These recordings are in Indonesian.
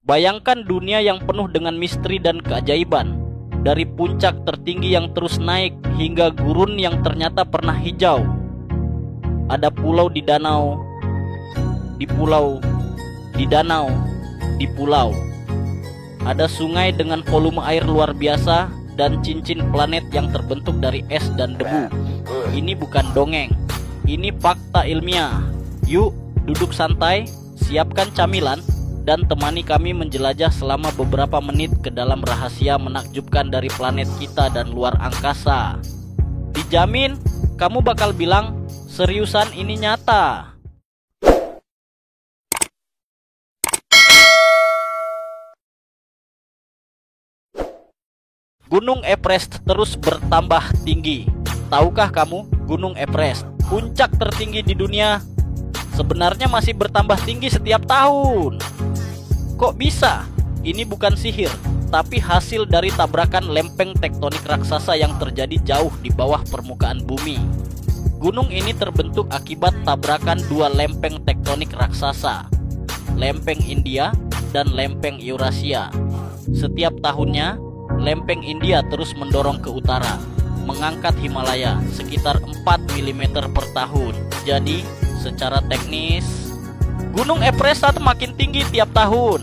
Bayangkan dunia yang penuh dengan misteri dan keajaiban. Dari puncak tertinggi yang terus naik hingga gurun yang ternyata pernah hijau. Ada pulau di danau, di pulau, di danau, di pulau. Ada sungai dengan volume air luar biasa dan cincin planet yang terbentuk dari es dan debu. Ini bukan dongeng, ini fakta ilmiah. Yuk, duduk santai, siapkan camilan, dan temani kami menjelajah selama beberapa menit ke dalam rahasia menakjubkan dari planet kita dan luar angkasa. Dijamin, kamu bakal bilang, seriusan ini nyata. Gunung Everest terus bertambah tinggi. Tahukah kamu, Gunung Everest, puncak tertinggi di dunia, sebenarnya masih bertambah tinggi setiap tahun. Kok bisa? Ini bukan sihir, tapi hasil dari tabrakan lempeng tektonik raksasa yang terjadi jauh di bawah permukaan bumi. Gunung ini terbentuk akibat tabrakan dua lempeng tektonik raksasa, lempeng India dan lempeng Eurasia. Setiap tahunnya, lempeng India terus mendorong ke utara, mengangkat Himalaya sekitar 4 mm per tahun. Jadi, secara teknis, Gunung Everest makin tinggi tiap tahun.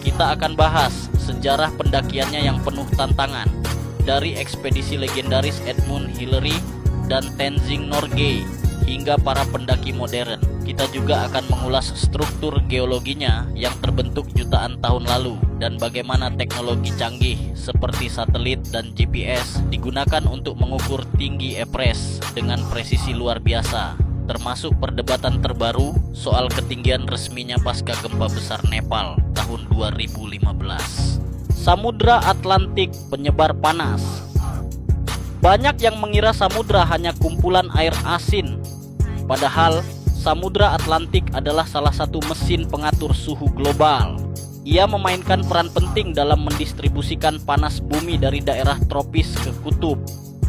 Kita akan bahas sejarah pendakiannya yang penuh tantangan, dari ekspedisi legendaris Edmund Hillary dan Tenzing Norgay hingga para pendaki modern. Kita juga akan mengulas struktur geologinya yang terbentuk jutaan tahun lalu dan bagaimana teknologi canggih seperti satelit dan GPS digunakan untuk mengukur tinggi Everest dengan presisi luar biasa. Termasuk perdebatan terbaru soal ketinggian resminya pasca gempa besar Nepal tahun 2015. Samudra Atlantik penyebar panas. Banyak yang mengira samudra hanya kumpulan air asin. Padahal Samudra Atlantik adalah salah satu mesin pengatur suhu global. Ia memainkan peran penting dalam mendistribusikan panas bumi dari daerah tropis ke kutub,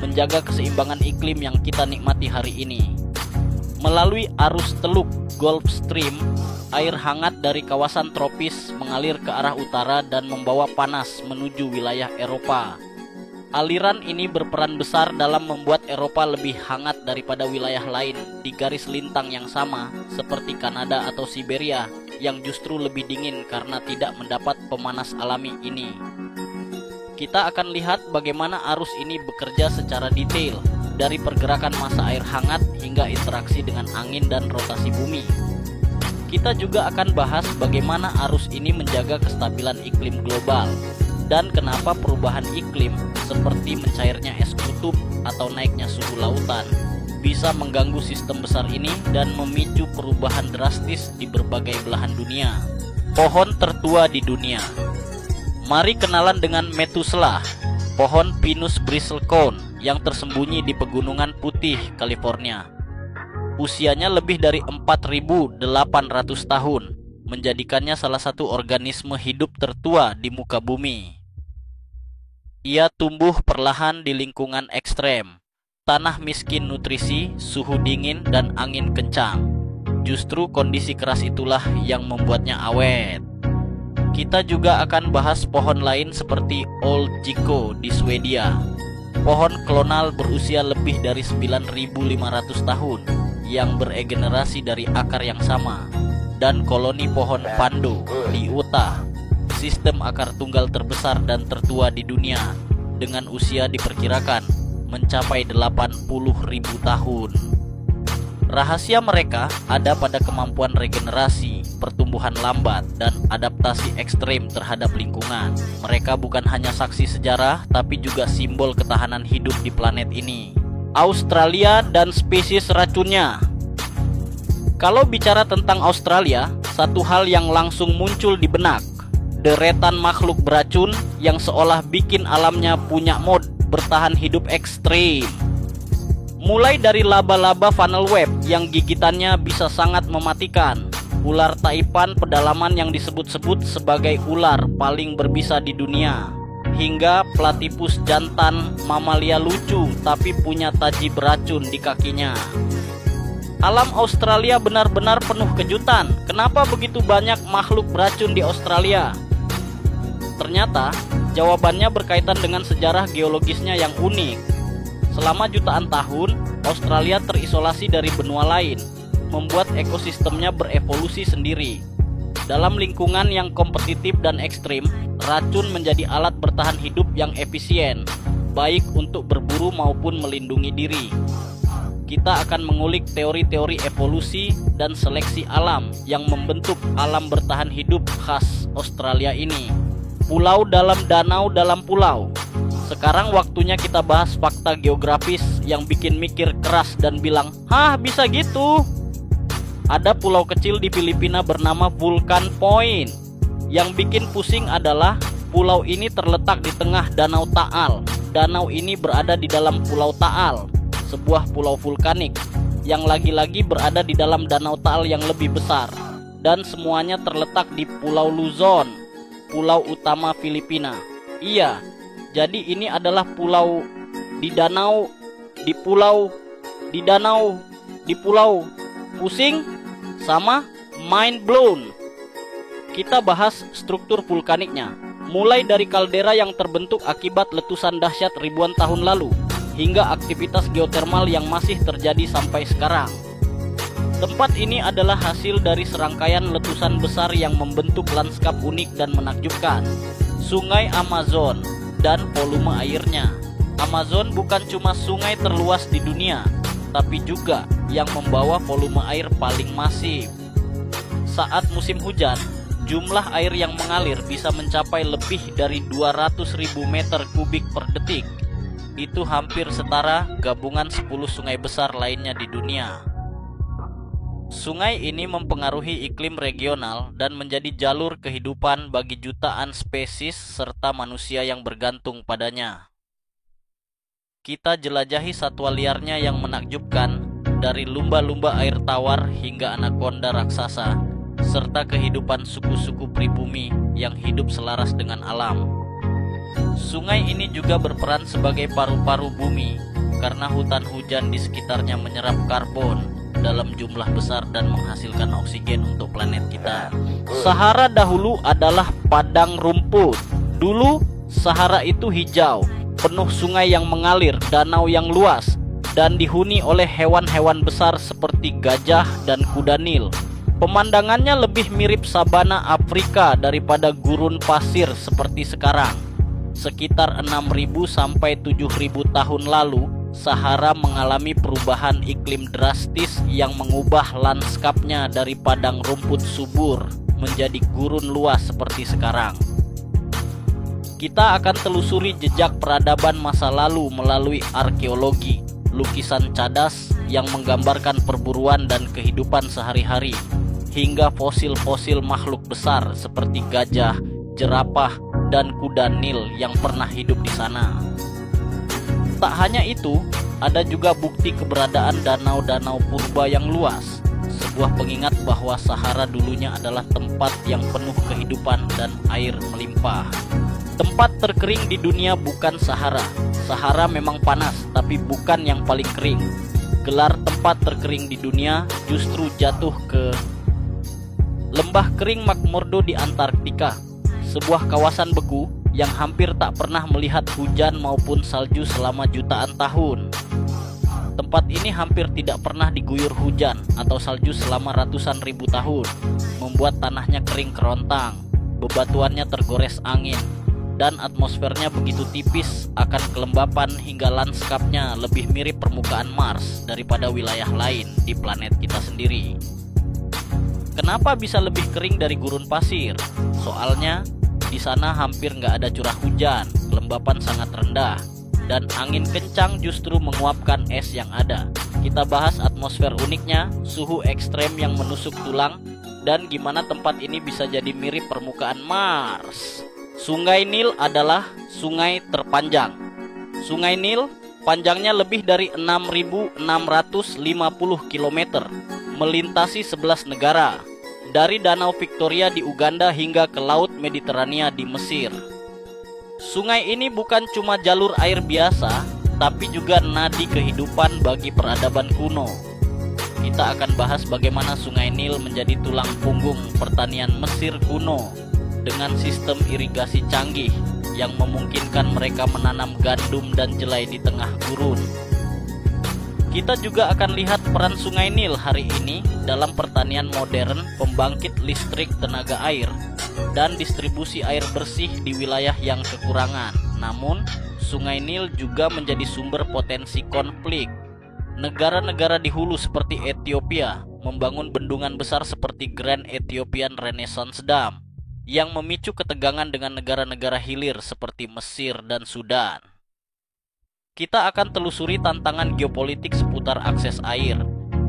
menjaga keseimbangan iklim yang kita nikmati hari ini. Melalui arus teluk Gulf Stream, air hangat dari kawasan tropis mengalir ke arah utara dan membawa panas menuju wilayah Eropa. Aliran ini berperan besar dalam membuat Eropa lebih hangat daripada wilayah lain di garis lintang yang sama seperti Kanada atau Siberia yang justru lebih dingin karena tidak mendapat pemanas alami ini. Kita akan lihat bagaimana arus ini bekerja secara detail, dari pergerakan massa air hangat hingga interaksi dengan angin dan rotasi bumi. Kita juga akan bahas bagaimana arus ini menjaga kestabilan iklim global dan kenapa perubahan iklim seperti mencairnya es kutub atau naiknya suhu lautan bisa mengganggu sistem besar ini dan memicu perubahan drastis di berbagai belahan dunia. Pohon tertua di dunia. Mari kenalan dengan Methuselah, pohon Pinus bristlecone yang tersembunyi di Pegunungan Putih, California. Usianya lebih dari 4.800 tahun, menjadikannya salah satu organisme hidup tertua di muka bumi. Ia tumbuh perlahan di lingkungan ekstrem, tanah miskin nutrisi, suhu dingin, dan angin kencang. Justru kondisi keras itulah yang membuatnya awet. Kita juga akan bahas pohon lain seperti Old Gecko di Swedia. Pohon klonal berusia lebih dari 9.500 tahun yang beregenerasi dari akar yang sama, dan koloni pohon Pando di Utah, sistem akar tunggal terbesar dan tertua di dunia dengan usia diperkirakan mencapai 80.000 tahun. Rahasia mereka ada pada kemampuan regenerasi, pertumbuhan lambat, dan adaptasi ekstrem terhadap lingkungan. Mereka bukan hanya saksi sejarah, tapi juga simbol ketahanan hidup di planet ini. Australia dan spesies racunnya. Kalau bicara tentang Australia, satu hal yang langsung muncul di benak, deretan makhluk beracun yang seolah bikin alamnya punya mod bertahan hidup ekstrim. Mulai dari laba-laba funnel web yang gigitannya bisa sangat mematikan, ular taipan pedalaman yang disebut-sebut sebagai ular paling berbisa di dunia, hingga platypus jantan, mamalia lucu tapi punya taji beracun di kakinya. Alam Australia benar-benar penuh kejutan. Kenapa begitu banyak makhluk beracun di Australia? Ternyata jawabannya berkaitan dengan sejarah geologisnya yang unik. Selama jutaan tahun, Australia terisolasi dari benua lain, membuat ekosistemnya berevolusi sendiri. Dalam lingkungan yang kompetitif dan ekstrim, racun menjadi alat bertahan hidup yang efisien, baik untuk berburu maupun melindungi diri. Kita akan mengulik teori-teori evolusi dan seleksi alam yang membentuk alam bertahan hidup khas Australia ini. Pulau dalam danau dalam pulau. Sekarang waktunya kita bahas fakta geografis yang bikin mikir keras dan bilang, "Hah, bisa gitu?" Ada pulau kecil di Filipina bernama Vulcan Point. Yang bikin pusing adalah pulau ini terletak di tengah Danau Taal. Danau ini berada di dalam Pulau Taal, sebuah pulau vulkanik yang lagi-lagi berada di dalam Danau Taal yang lebih besar, dan semuanya terletak di Pulau Luzon, pulau utama Filipina. Iya, jadi ini adalah pulau di danau, di pulau, di danau, di pulau. Pusing sama mind blown. Kita bahas struktur vulkaniknya, mulai dari kaldera yang terbentuk akibat letusan dahsyat ribuan tahun lalu, hingga aktivitas geotermal yang masih terjadi sampai sekarang. Tempat ini adalah hasil dari serangkaian letusan besar yang membentuk lanskap unik dan menakjubkan. Sungai Amazon dan volume airnya. Amazon bukan cuma sungai terluas di dunia, tapi juga yang membawa volume air paling masif. Saat musim hujan, jumlah air yang mengalir bisa mencapai lebih dari 200.000 meter kubik per detik. Itu hampir setara gabungan 10 sungai besar lainnya di dunia. Sungai ini mempengaruhi iklim regional dan menjadi jalur kehidupan bagi jutaan spesies serta manusia yang bergantung padanya. Kita jelajahi satwa liarnya yang menakjubkan, dari lumba-lumba air tawar hingga anakonda raksasa, serta kehidupan suku-suku pribumi yang hidup selaras dengan alam. Sungai ini juga berperan sebagai paru-paru bumi karena hutan hujan di sekitarnya menyerap karbon dalam jumlah besar dan menghasilkan oksigen untuk planet kita. Sahara dahulu adalah padang rumput. Dulu Sahara itu hijau, penuh sungai yang mengalir, danau yang luas, dan dihuni oleh hewan-hewan besar seperti gajah dan kuda Nil. Pemandangannya lebih mirip sabana Afrika daripada gurun pasir seperti sekarang. Sekitar 6.000 sampai 7.000 tahun lalu, Sahara mengalami perubahan iklim drastis yang mengubah lanskapnya dari padang rumput subur menjadi gurun luas seperti sekarang. Kita akan telusuri jejak peradaban masa lalu melalui arkeologi, lukisan cadas yang menggambarkan perburuan dan kehidupan sehari-hari, hingga fosil-fosil makhluk besar seperti gajah, jerapah, dan kuda Nil yang pernah hidup di sana. Tak hanya itu, ada juga bukti keberadaan danau-danau purba yang luas, sebuah pengingat bahwa Sahara dulunya adalah tempat yang penuh kehidupan dan air melimpah. Tempat terkering di dunia bukan Sahara. Sahara memang panas, tapi bukan yang paling kering. Gelar tempat terkering di dunia justru jatuh ke Lembah Kering McMurdo di Antarktika, sebuah kawasan beku yang hampir tak pernah melihat hujan maupun salju selama jutaan tahun. Tempat ini hampir tidak pernah diguyur hujan atau salju selama ratusan ribu tahun, membuat tanahnya kering kerontang, bebatuannya tergores angin, dan atmosfernya begitu tipis akan kelembapan hingga lanskapnya lebih mirip permukaan Mars daripada wilayah lain di planet kita sendiri. Kenapa bisa lebih kering dari gurun pasir? Soalnya di sana hampir nggak ada curah hujan, kelembapan sangat rendah, dan angin kencang justru menguapkan es yang ada. Kita bahas atmosfer uniknya, suhu ekstrem yang menusuk tulang, dan gimana tempat ini bisa jadi mirip permukaan Mars. Sungai Nil adalah sungai terpanjang. Sungai Nil panjangnya lebih dari 6.650 km, melintasi 11 negara, dari Danau Victoria di Uganda hingga ke Laut Mediterania di Mesir. Sungai ini bukan cuma jalur air biasa, tapi juga nadi kehidupan bagi peradaban kuno. kita akan bahas bagaimana Sungai Nil menjadi tulang punggung pertanian Mesir kuno dengan sistem irigasi canggih yang memungkinkan mereka menanam gandum dan jelai di tengah gurun. Kita juga akan lihat peran Sungai Nil hari ini dalam pertanian modern, pembangkit listrik tenaga air, dan distribusi air bersih di wilayah yang kekurangan. Namun, Sungai Nil juga menjadi sumber potensi konflik. Negara-negara di hulu seperti Ethiopia membangun bendungan besar seperti Grand Ethiopian Renaissance Dam yang memicu ketegangan dengan negara-negara hilir seperti Mesir dan Sudan. Kita akan telusuri tantangan geopolitik seputar akses air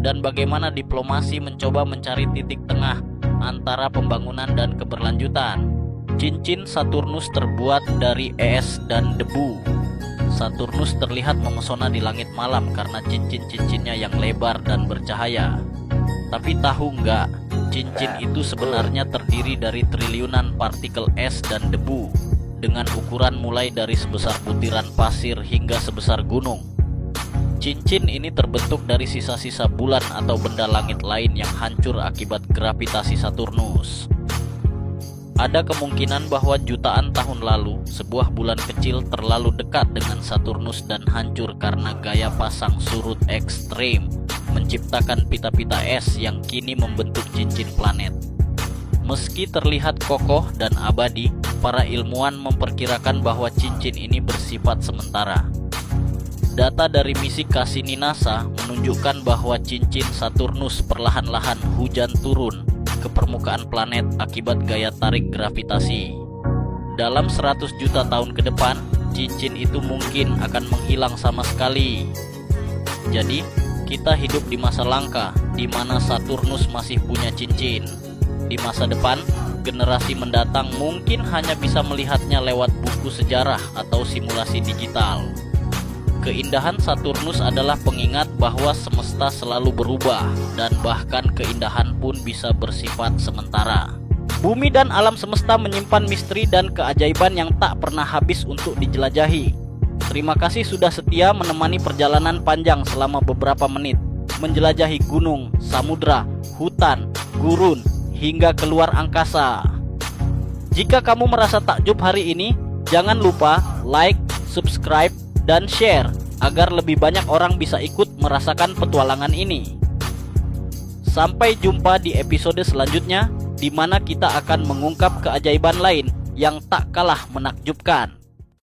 dan bagaimana diplomasi mencoba mencari titik tengah antara pembangunan dan keberlanjutan. Cincin Saturnus terbuat dari es dan debu. Saturnus terlihat memesona di langit malam karena cincin-cincinnya yang lebar dan bercahaya. Tapi tahu nggak, cincin itu sebenarnya terdiri dari triliunan partikel es dan debu dengan ukuran mulai dari sebesar butiran pasir hingga sebesar gunung. Cincin ini terbentuk dari sisa-sisa bulan atau benda langit lain yang hancur akibat gravitasi Saturnus. Ada kemungkinan bahwa jutaan tahun lalu, sebuah bulan kecil terlalu dekat dengan Saturnus dan hancur karena gaya pasang surut ekstrim, menciptakan pita-pita es yang kini membentuk cincin planet. Meski terlihat kokoh dan abadi, para ilmuwan memperkirakan bahwa cincin ini bersifat sementara. Data dari misi Cassini NASA menunjukkan bahwa cincin Saturnus perlahan-lahan hujan turun ke permukaan planet akibat gaya tarik gravitasi. Dalam 100 juta tahun ke depan, cincin itu mungkin akan menghilang sama sekali. Jadi, kita hidup di masa langka di mana Saturnus masih punya cincin. Di masa depan, generasi mendatang mungkin hanya bisa melihatnya lewat buku sejarah atau simulasi digital. Keindahan Saturnus adalah pengingat bahwa semesta selalu berubah dan bahkan keindahan pun bisa bersifat sementara. Bumi dan alam semesta menyimpan misteri dan keajaiban yang tak pernah habis untuk dijelajahi. Terima kasih sudah setia menemani perjalanan panjang selama beberapa menit, menjelajahi gunung, samudra, hutan, gurun, hingga keluar angkasa. Jika kamu merasa takjub hari ini, jangan lupa like, subscribe, dan share agar lebih banyak orang bisa ikut merasakan petualangan ini. Sampai jumpa di episode selanjutnya, di mana kita akan mengungkap keajaiban lain yang tak kalah menakjubkan.